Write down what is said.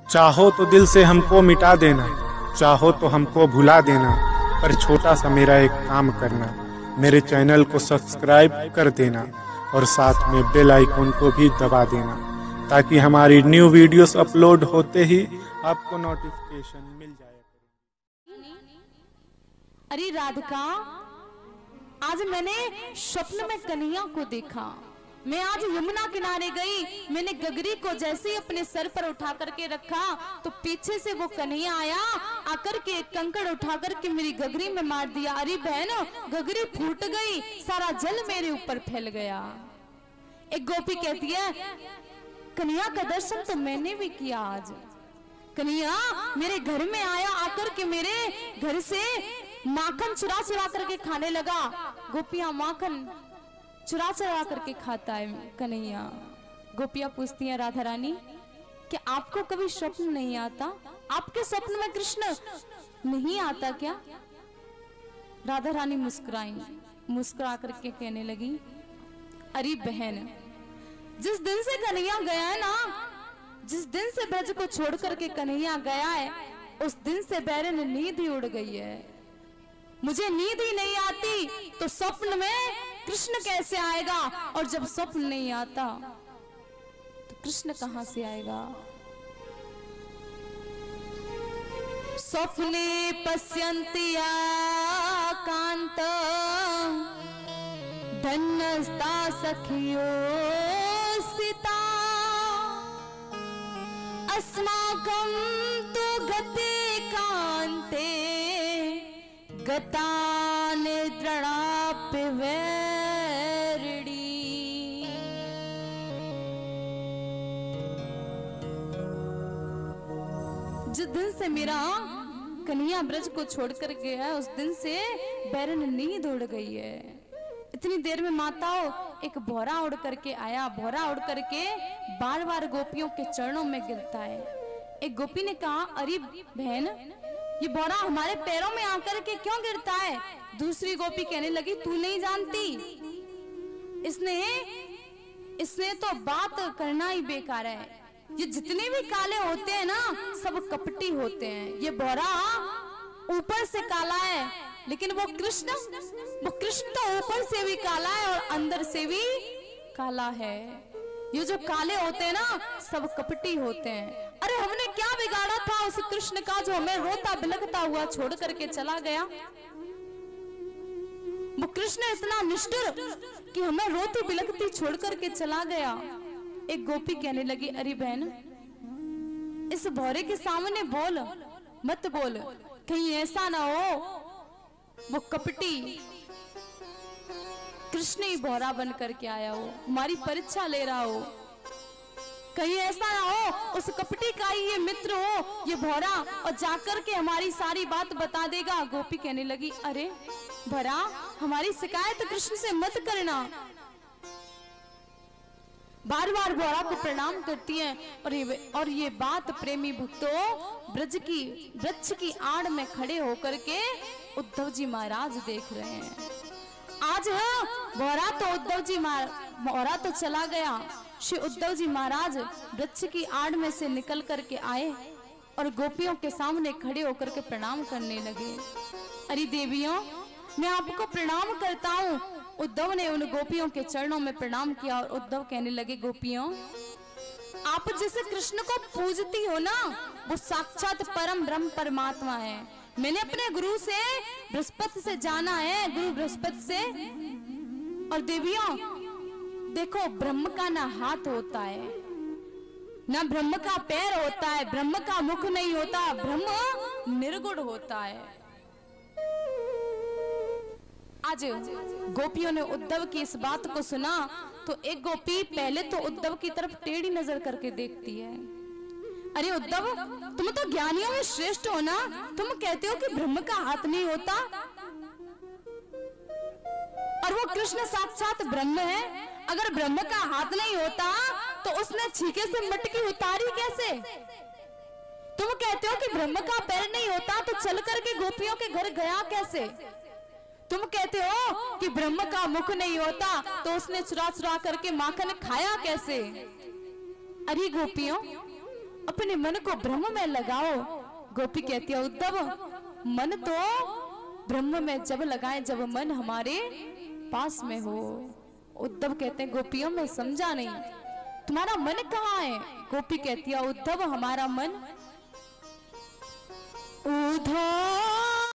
चाहो तो दिल से हमको मिटा देना, चाहो तो हमको भुला देना, पर छोटा सा मेरा एक काम करना, मेरे चैनल को सब्सक्राइब कर देना और साथ में बेल आइकन को भी दबा देना, ताकि हमारी न्यू वीडियोस अपलोड होते ही आपको नोटिफिकेशन मिल जाए। अरे राधिका, आज मैंने स्वप्न में कन्हैया को देखा। मैं आज यमुना किनारे गई, मैंने गगरी को जैसे ही अपने सर पर उठा करके रखा तो पीछे से वो कन्हैया आया, आकर के एक कंकड़ उठा करके मेरी गगरी में मार दिया। अरे बहन, गगरी फूट गई, सारा जल मेरे ऊपर फैल गया। एक गोपी कहती है, कन्हैया का दर्शन तो मैंने भी किया आज। कन्हैया मेरे घर में आया, आकर के मेरे घर से माखन चुरा चुरा करके खाने लगा। गोपियां माखन चुरा चुरा करके खाता है कन्हैया। गोपियां पूछती हैं, राधा रानी क्या आपको कभी स्वप्न नहीं आता? आपके स्वप्न में कृष्ण नहीं आता क्या? राधा रानी मुस्कुराई, मुस्कुरा करके कहने लगी, अरे बहन, जिस दिन से कन्हैया गया है ना, जिस दिन से ब्रज को छोड़ करके कन्हैया गया है, उस दिन से बैरन नींद ही उड़ गई है। मुझे नींद ही नहीं आती तो स्वप्न में कृष्ण कैसे आएगा? और जब स्वप्न नहीं आता तो कृष्ण कहां से आएगा? स्वप्ने पश्यन्ति कांत धन्यस्ता सखियो सिता अस्माकं तु गते कांते गता निद्रणाप्य वैरिणी। जिस दिन से मेरा कन्हैया ब्रज को छोड़कर गया है, उस दिन से बैरन नींद उड़ गई है। इतनी देर में माताओं एक भौरा उड़ करके आया। भौरा उड़ करके बार बार गोपियों के चरणों में गिरता है। एक गोपी ने कहा, अरे बहन, ये भौरा हमारे पैरों में आकर के क्यों गिरता है? दूसरी गोपी कहने लगी, तू नहीं जानती, इसने तो बात करना ही बेकार है। ये जितने भी काले होते हैं ना, सब कपटी होते हैं। ये भौरा ऊपर से काला है, लेकिन वो कृष्ण तो ऊपर से भी काला है और अंदर से भी काला है। ये जो काले होते हैं ना, सब कपटी होते हैं। अरे हमने क्या बिगाड़ा था उस कृष्ण का, जो हमें रोता बिलखता हुआ छोड़ करके चला गया? वो कृष्ण इतना निष्ठुर कि हमें रोती बिलखती छोड़ करके चला गया। एक गोपी कहने लगी, अरे बहन, इस भौरे के सामने बोल मत बोल, कहीं ऐसा ना हो वो कपटी कृष्ण ही भौरा बन करके आया हो, हमारी परीक्षा ले रहा हो। कहीं ऐसा ना हो उस कपटी का ही ये मित्र हो ये भौरा, और जाकर के हमारी सारी बात बता देगा। गोपी कहने लगी, अरे भौरा, हमारी शिकायत कृष्ण से मत करना। बार बार भौरा को प्रणाम करती है। और ये बात प्रेमी भक्तों वृक्ष की आड़ में खड़े होकर के उद्धव जी महाराज देख रहे हैं। आज भौरा तो चला गया, श्री उद्धव जी महाराज वृक्ष की आड़ में से निकल करके आए और गोपियों के सामने खड़े होकर के प्रणाम करने लगे। अरे देवियों, मैं आपको प्रणाम करता हूँ। उद्धव ने उन गोपियों के चरणों में प्रणाम किया और उद्धव कहने लगे, गोपियों, आप जिस कृष्ण को पूजती हो ना, वो साक्षात परम ब्रह्म परमात्मा है। मैंने अपने गुरु से बृहस्पति से जाना है, गुरु बृहस्पति से। और देवियों देखो, ब्रह्म का ना हाथ होता है, ना ब्रह्म का पैर होता है, ब्रह्म का मुख नहीं होता, ब्रह्म निर्गुण होता है। आज गोपियों ने उद्धव की इस बात को सुना तो एक गोपी पहले तो उद्धव की तरफ टेढ़ी नजर करके देखती है। अरे उद्धव, तुम तो ज्ञानियों में श्रेष्ठ हो ना, तुम कहते हो कि ब्रह्म का हाथ नहीं होता, और वो कृष्ण साक्षात ब्रह्म है। अगर ब्रह्म का हाथ नहीं होता तो उसने छीके से मटकी उतारी कैसे? तुम कहते हो कि ब्रह्म का पैर नहीं होता तो चल करके गोपियों के घर गया कैसे? तुम कहते हो कि ब्रह्म का मुख नहीं होता तो उसने चुरा चुरा करके माखन खाया कैसे? अरे गोपियों, अपने मन को ब्रह्म में लगाओ। गोपी कहती है उद्धव, मन तो ब्रह्म में जब लगाए जब मन हमारे पास में हो। उद्धव कहते हैं गोपियों में समझा नहीं, तुम्हारा मन कहाँ है? गोपी कहती है उद्धव, हमारा मन उधर